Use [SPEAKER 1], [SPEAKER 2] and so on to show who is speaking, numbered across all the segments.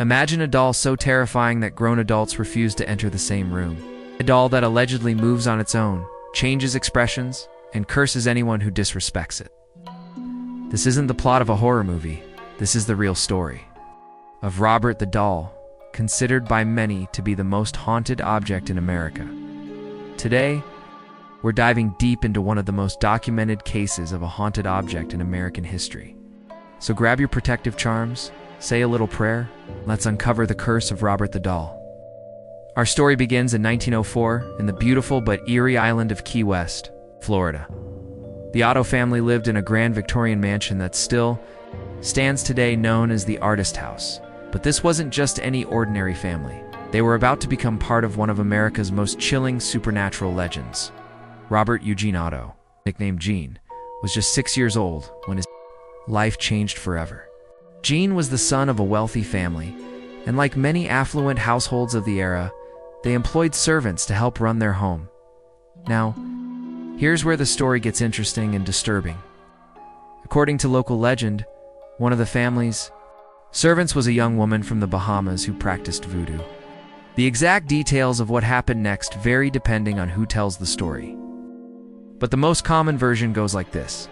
[SPEAKER 1] Imagine a doll so terrifying that grown adults refuse to enter the same room. A doll that allegedly moves on its own, changes expressions, and curses anyone who disrespects it. This isn't the plot of a horror movie. This is the real story of Robert the doll, considered by many to be the most haunted object in America. Today, we're diving deep into one of the most documented cases of a haunted object in American history. So grab your protective charms, say a little prayer, let's uncover the curse of Robert the doll. Our story begins in 1904 in the beautiful but eerie island of Key West, Florida. The Otto family lived in a grand Victorian mansion that still stands today, known as the Artist House. But this wasn't just any ordinary family. They were about to become part of one of America's most chilling supernatural legends. Robert Eugene Otto, nicknamed Gene, was just 6 years old when his life changed forever. Gene was the son of a wealthy family, and like many affluent households of the era, they employed servants to help run their home. Now, here's where the story gets interesting and disturbing. According to local legend, one of the family's servants was a young woman from the Bahamas who practiced voodoo. The exact details of what happened next vary depending on who tells the story. But the most common version goes like this.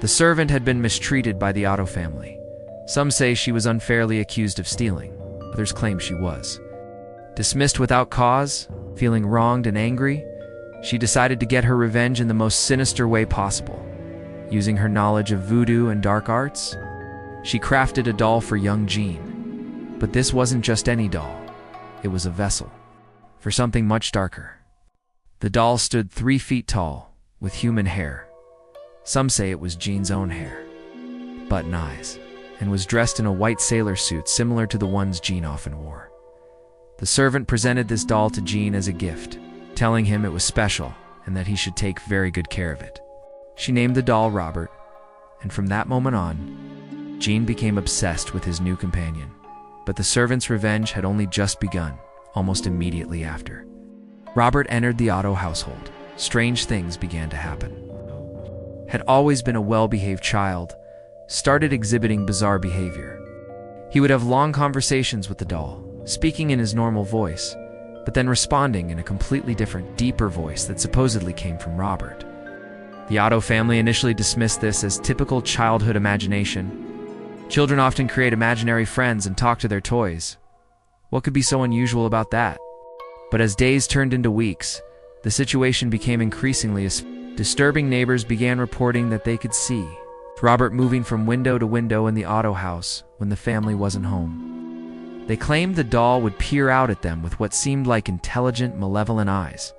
[SPEAKER 1] The servant had been mistreated by the Otto family. Some say she was unfairly accused of stealing. Others claim she was dismissed without cause. Feeling wronged and angry, she decided to get her revenge in the most sinister way possible. Using her knowledge of voodoo and dark arts, she crafted a doll for young Gene. But this wasn't just any doll. It was a vessel for something much darker. The doll stood 3 feet tall, with human hair. Some say it was Gene's own hair, button eyes, and was dressed in a white sailor suit similar to the ones Gene often wore. The servant presented this doll to Gene as a gift, telling him it was special and that he should take very good care of it. She named the doll Robert, and from that moment on, Gene became obsessed with his new companion. But the servant's revenge had only just begun, almost immediately after Robert entered the Otto household. Strange things began to happen. Had always been a well-behaved child, started exhibiting bizarre behavior. He would have long conversations with the doll, speaking in his normal voice, but then responding in a completely different, deeper voice that supposedly came from Robert. The Otto family initially dismissed this as typical childhood imagination. Children often create imaginary friends and talk to their toys. What could be so unusual about that? But as days turned into weeks, the situation became increasingly disturbing. Neighbors began reporting that they could see Robert moving from window to window in the Otto house when the family wasn't home. They claimed the doll would peer out at them with what seemed like intelligent, malevolent eyes.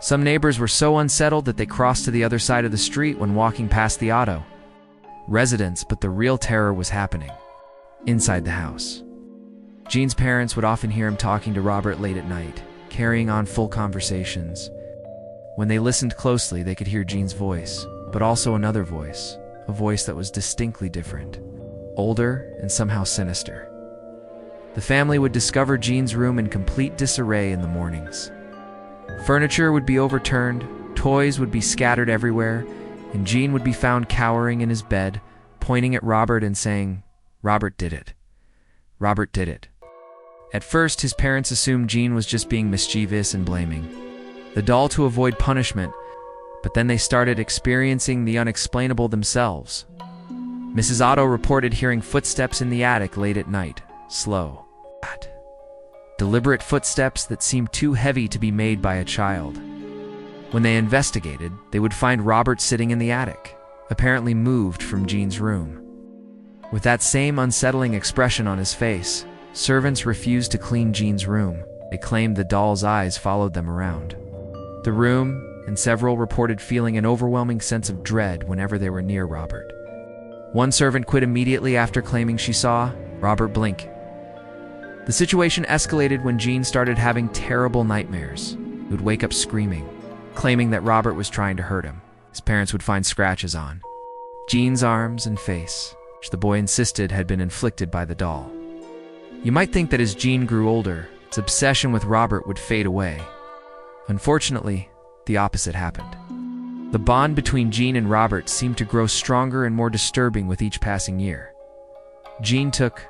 [SPEAKER 1] Some neighbors were so unsettled that they crossed to the other side of the street when walking past the Otto residence, but the real terror was happening inside the house. Gene's parents would often hear him talking to Robert late at night, carrying on full conversations. When they listened closely, they could hear Gene's voice, but also another voice, a voice that was distinctly different, older and somehow sinister. The family would discover Gene's room in complete disarray in the mornings. Furniture would be overturned, toys would be scattered everywhere, and Gene would be found cowering in his bed, pointing at Robert and saying, "Robert did it. Robert did it." At first, his parents assumed Gene was just being mischievous and blaming the doll to avoid punishment, but then they started experiencing the unexplainable themselves. Mrs. Otto reported hearing footsteps in the attic late at night, slow, deliberate footsteps that seemed too heavy to be made by a child. When they investigated, they would find Robert sitting in the attic, apparently moved from Gene's room. With that same unsettling expression on his face, servants refused to clean Gene's room. They claimed the doll's eyes followed them around the room, and several reported feeling an overwhelming sense of dread whenever they were near Robert. One servant quit immediately after claiming she saw Robert blink. The situation escalated when Gene started having terrible nightmares. He would wake up screaming, claiming that Robert was trying to hurt him. His parents would find scratches on Gene's arms and face, which the boy insisted had been inflicted by the doll. You might think that as Gene grew older, his obsession with Robert would fade away. Unfortunately, the opposite happened. The bond between Gene and Robert seemed to grow stronger and more disturbing with each passing year. Gene took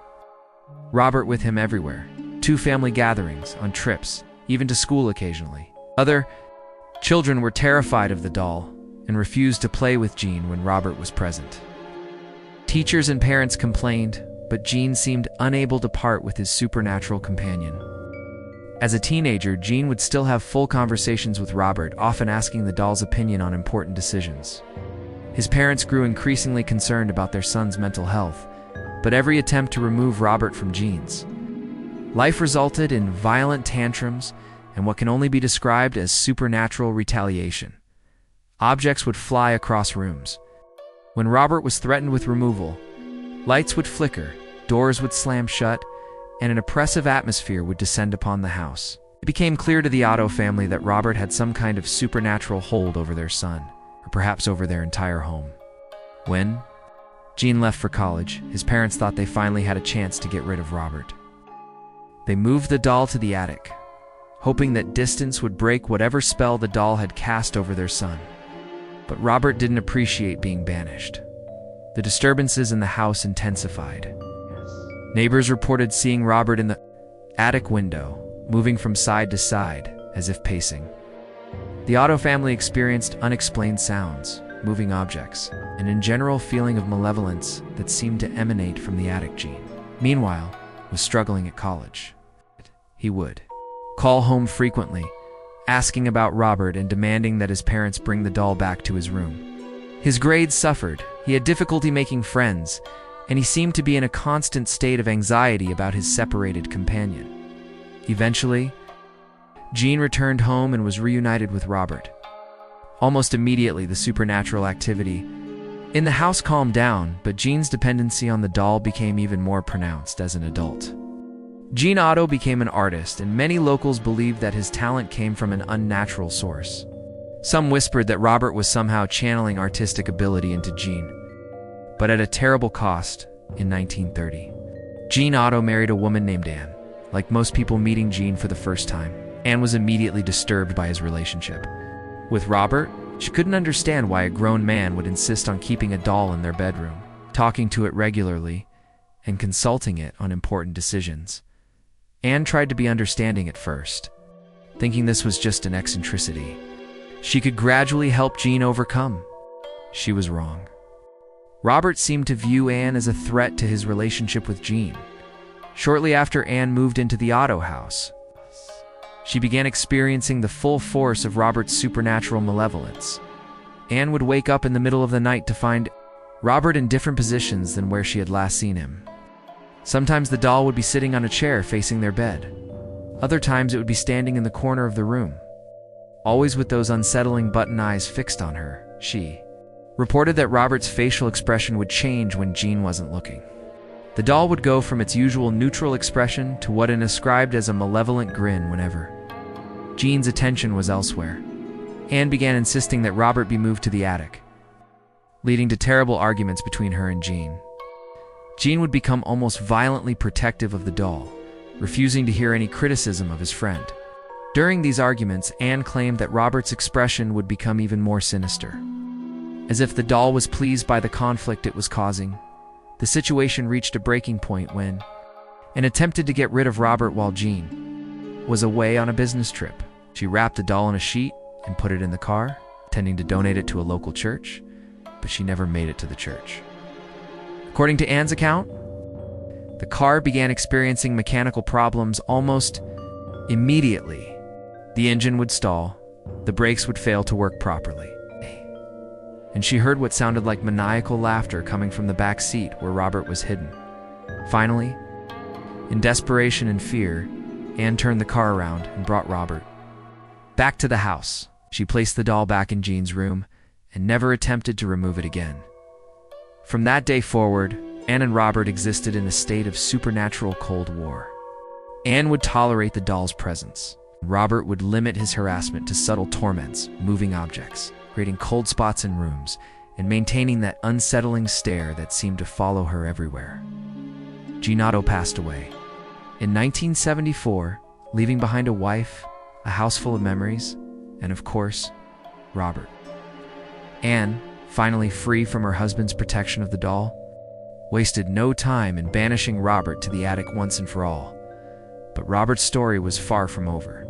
[SPEAKER 1] Robert with him everywhere, to family gatherings, on trips, even to school occasionally. Other children were terrified of the doll and refused to play with Jean when Robert was present. Teachers and parents complained, but Jean seemed unable to part with his supernatural companion. As a teenager, Jean would still have full conversations with Robert, often asking the doll's opinion on important decisions. His parents grew increasingly concerned about their son's mental health, but every attempt to remove Robert from Jean's life resulted in violent tantrums and what can only be described as supernatural retaliation. Objects would fly across rooms. When Robert was threatened with removal, lights would flicker, doors would slam shut, and an oppressive atmosphere would descend upon the house. It became clear to the Otto family that Robert had some kind of supernatural hold over their son, or perhaps over their entire home. When Jean left for college, his parents thought they finally had a chance to get rid of Robert. They moved the doll to the attic, hoping that distance would break whatever spell the doll had cast over their son. But Robert didn't appreciate being banished. The disturbances in the house intensified. Neighbors reported seeing Robert in the attic window, moving from side to side, as if pacing. The Otto family experienced unexplained sounds, moving objects, and in general feeling of malevolence that seemed to emanate from the attic. Jean, meanwhile, was struggling at college. He would call home frequently, asking about Robert and demanding that his parents bring the doll back to his room. His grades suffered, he had difficulty making friends, and he seemed to be in a constant state of anxiety about his separated companion. Eventually, Jean returned home and was reunited with Robert. Almost immediately, the supernatural activity in the house calmed down, but Jean's dependency on the doll became even more pronounced as an adult. Jean Otto became an artist, and many locals believed that his talent came from an unnatural source. Some whispered that Robert was somehow channeling artistic ability into Jean, but at a terrible cost. In 1930, Jean Otto married a woman named Anne. Like most people meeting Jean for the first time, Anne was immediately disturbed by his relationship. With Robert, she couldn't understand why a grown man would insist on keeping a doll in their bedroom, talking to it regularly, and consulting it on important decisions. Anne tried to be understanding at first, thinking this was just an eccentricity she could gradually help Jean overcome. She was wrong. Robert seemed to view Anne as a threat to his relationship with Jean. Shortly after Anne moved into the Otto house, she began experiencing the full force of Robert's supernatural malevolence. Anne would wake up in the middle of the night to find Robert in different positions than where she had last seen him. Sometimes the doll would be sitting on a chair facing their bed. Other times it would be standing in the corner of the room. Always with those unsettling button eyes fixed on her, she reported that Robert's facial expression would change when Jean wasn't looking. The doll would go from its usual neutral expression to what Anne ascribed as a malevolent grin whenever Jean's attention was elsewhere. Anne began insisting that Robert be moved to the attic, leading to terrible arguments between her and Jean. Jean would become almost violently protective of the doll, refusing to hear any criticism of his friend. During these arguments, Anne claimed that Robert's expression would become even more sinister. As if the doll was pleased by the conflict it was causing, the situation reached a breaking point when Anne attempted to get rid of Robert while Jean was away on a business trip. She wrapped the doll in a sheet and put it in the car, intending to donate it to a local church, but she never made it to the church. According to Anne's account, the car began experiencing mechanical problems almost immediately. The engine would stall, the brakes would fail to work properly, and she heard what sounded like maniacal laughter coming from the back seat where Robert was hidden. Finally, in desperation and fear, Anne turned the car around and brought Robert back to the house. She placed the doll back in Jean's room and never attempted to remove it again. From that day forward, Anne and Robert existed in a state of supernatural Cold War. Anne would tolerate the doll's presence. Robert would limit his harassment to subtle torments, moving objects, creating cold spots in rooms, and maintaining that unsettling stare that seemed to follow her everywhere. Jean Otto passed away in 1974, leaving behind a wife, a house full of memories, and of course, Robert. Anne, finally free from her husband's protection of the doll, wasted no time in banishing Robert to the attic once and for all. But Robert's story was far from over.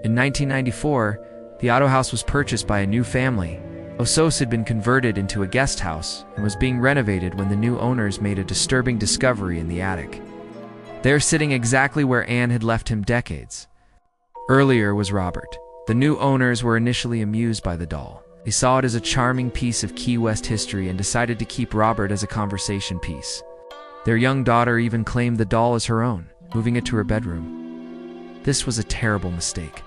[SPEAKER 1] In 1994, the Otto house was purchased by a new family. Osos had been converted into a guest house and was being renovated when the new owners made a disturbing discovery in the attic. There, sitting exactly where Anne had left him decades earlier, was Robert. The new owners were initially amused by the doll. They saw it as a charming piece of Key West history and decided to keep Robert as a conversation piece. Their young daughter even claimed the doll as her own, moving it to her bedroom. This was a terrible mistake.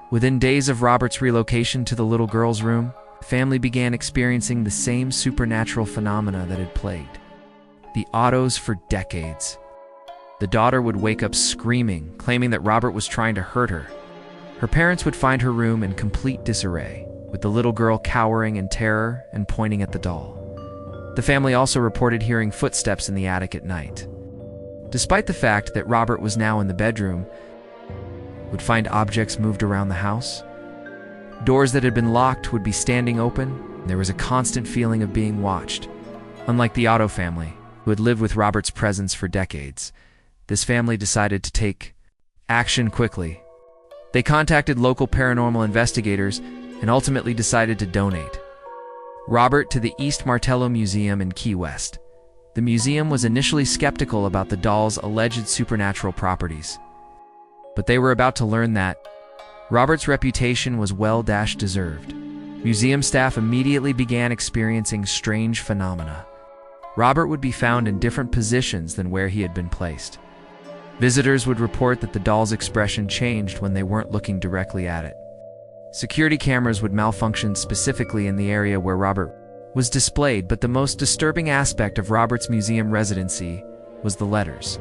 [SPEAKER 1] Within days of Robert's relocation to the little girl's room, the family began experiencing the same supernatural phenomena that had plagued the Ottos for decades. The daughter would wake up screaming, claiming that Robert was trying to hurt her. Her parents would find her room in complete disarray, with the little girl cowering in terror and pointing at the doll. The family also reported hearing footsteps in the attic at night. Despite the fact that Robert was now in the bedroom, would find objects moved around the house. Doors that had been locked would be standing open, and there was a constant feeling of being watched. Unlike the Otto family, who had lived with Robert's presence for decades, this family decided to take action quickly. They contacted local paranormal investigators and ultimately decided to donate Robert to the East Martello Museum in Key West. The museum was initially skeptical about the doll's alleged supernatural properties, but they were about to learn that Robert's reputation was well-deserved. Museum staff immediately began experiencing strange phenomena. Robert would be found in different positions than where he had been placed. Visitors would report that the doll's expression changed when they weren't looking directly at it. Security cameras would malfunction specifically in the area where Robert was displayed, but the most disturbing aspect of Robert's museum residency was the letters.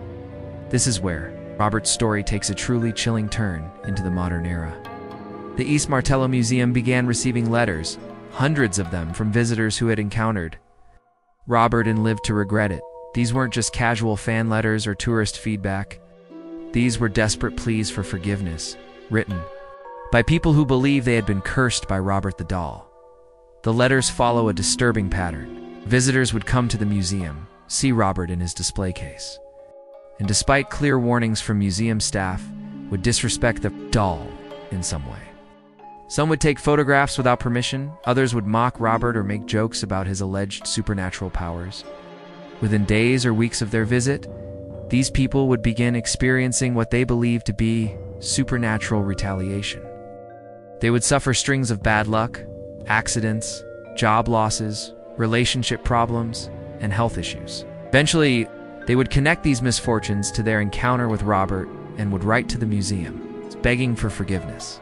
[SPEAKER 1] This is where Robert's story takes a truly chilling turn into the modern era. The East Martello Museum began receiving letters, hundreds of them, from visitors who had encountered Robert and lived to regret it. These weren't just casual fan letters or tourist feedback. These were desperate pleas for forgiveness, written by people who believed they had been cursed by Robert the doll. The letters follow a disturbing pattern. Visitors would come to the museum, see Robert in his display case, and despite clear warnings from museum staff, would disrespect the doll in some way. Some would take photographs without permission, others would mock Robert or make jokes about his alleged supernatural powers. Within days or weeks of their visit, these people would begin experiencing what they believed to be supernatural retaliation. They would suffer strings of bad luck, accidents, job losses, relationship problems, and health issues. Eventually, they would connect these misfortunes to their encounter with Robert and would write to the museum, begging for forgiveness.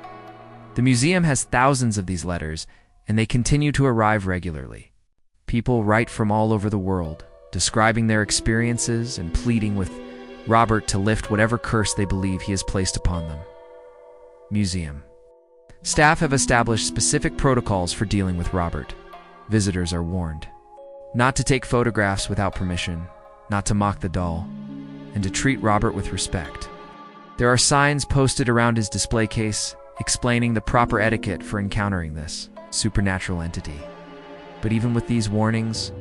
[SPEAKER 1] The museum has thousands of these letters, and they continue to arrive regularly. People write from all over the world, describing their experiences and pleading with Robert to lift whatever curse they believe he has placed upon them. Museum staff have established specific protocols for dealing with Robert. Visitors are warned not to take photographs without permission, not to mock the doll, and to treat Robert with respect. There are signs posted around his display case explaining the proper etiquette for encountering this supernatural entity. But even with these warnings,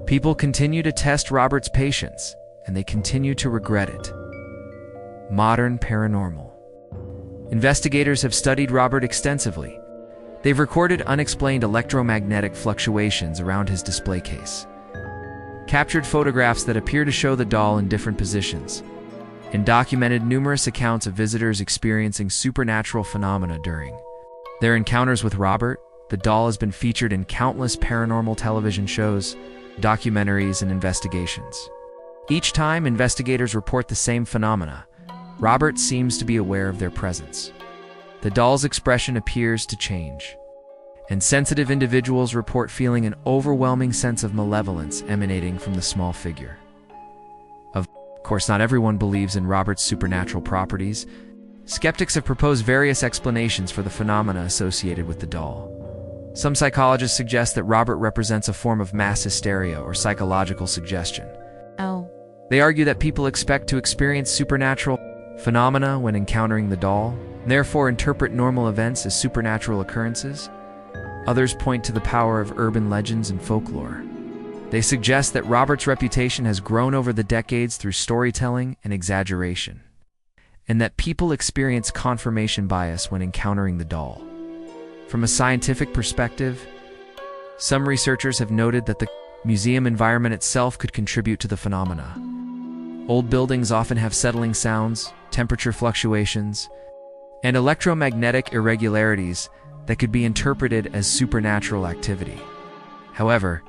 [SPEAKER 1] people continue to test Robert's patience, and they continue to regret it. Modern paranormal. Investigators have studied Robert extensively. They've recorded unexplained electromagnetic fluctuations around his display case, captured photographs that appear to show the doll in different positions, and documented numerous accounts of visitors experiencing supernatural phenomena during their encounters with Robert. The doll has been featured in countless paranormal television shows, documentaries, and investigations. Each time investigators report the same phenomena, Robert seems to be aware of their presence. The doll's expression appears to change, and sensitive individuals report feeling an overwhelming sense of malevolence emanating from the small figure. Of course, not everyone believes in Robert's supernatural properties. Skeptics have proposed various explanations for the phenomena associated with the doll. Some psychologists suggest that Robert represents a form of mass hysteria or psychological suggestion. They argue that people expect to experience supernatural phenomena when encountering the doll, and therefore interpret normal events as supernatural occurrences. Others point to the power of urban legends and folklore. They suggest that Robert's reputation has grown over the decades through storytelling and exaggeration, and that people experience confirmation bias when encountering the doll. From a scientific perspective, some researchers have noted that the museum environment itself could contribute to the phenomena. Old buildings often have settling sounds, temperature fluctuations, and electromagnetic irregularities that could be interpreted as supernatural activity. However,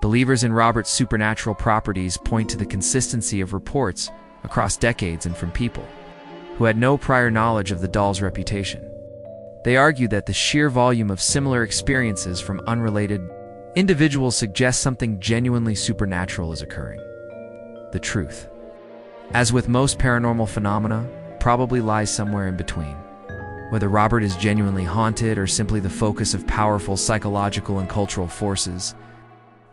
[SPEAKER 1] believers in Robert's supernatural properties point to the consistency of reports across decades and from people who had no prior knowledge of the doll's reputation. They argue that the sheer volume of similar experiences from unrelated individuals suggests something genuinely supernatural is occurring. The truth, as with most paranormal phenomena, probably lies somewhere in between. Whether Robert is genuinely haunted or simply the focus of powerful psychological and cultural forces,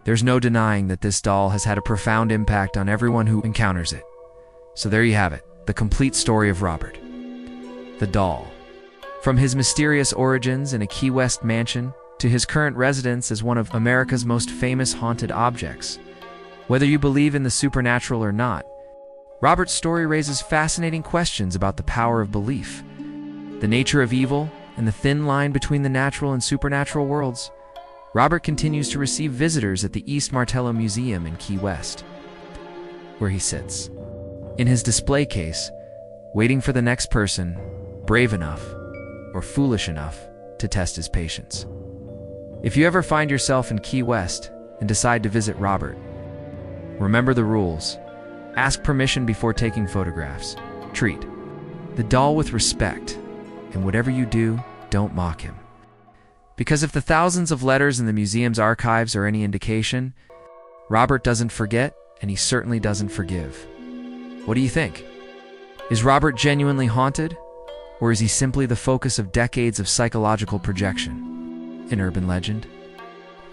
[SPEAKER 1] there's no denying that this doll has had a profound impact on everyone who encounters it. So there you have it, the complete story of Robert, the doll. From his mysterious origins in a Key West mansion to his current residence as one of America's most famous haunted objects. Whether you believe in the supernatural or not, Robert's story raises fascinating questions about the power of belief, the nature of evil, and the thin line between the natural and supernatural worlds. Robert continues to receive visitors at the East Martello Museum in Key West, where he sits in his display case, waiting for the next person brave enough or foolish enough to test his patience. If you ever find yourself in Key West and decide to visit Robert, remember the rules. Ask permission before taking photographs. Treat the doll with respect, and whatever you do, don't mock him. Because if the thousands of letters in the museum's archives are any indication, Robert doesn't forget, and he certainly doesn't forgive. What do you think? Is Robert genuinely haunted, or is he simply the focus of decades of psychological projection? An urban legend?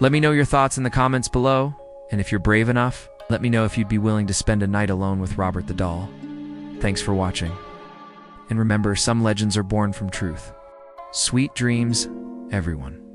[SPEAKER 1] Let me know your thoughts in the comments below, and if you're brave enough, let me know if you'd be willing to spend a night alone with Robert the doll. Thanks for watching. And remember, some legends are born from truth. Sweet dreams, everyone.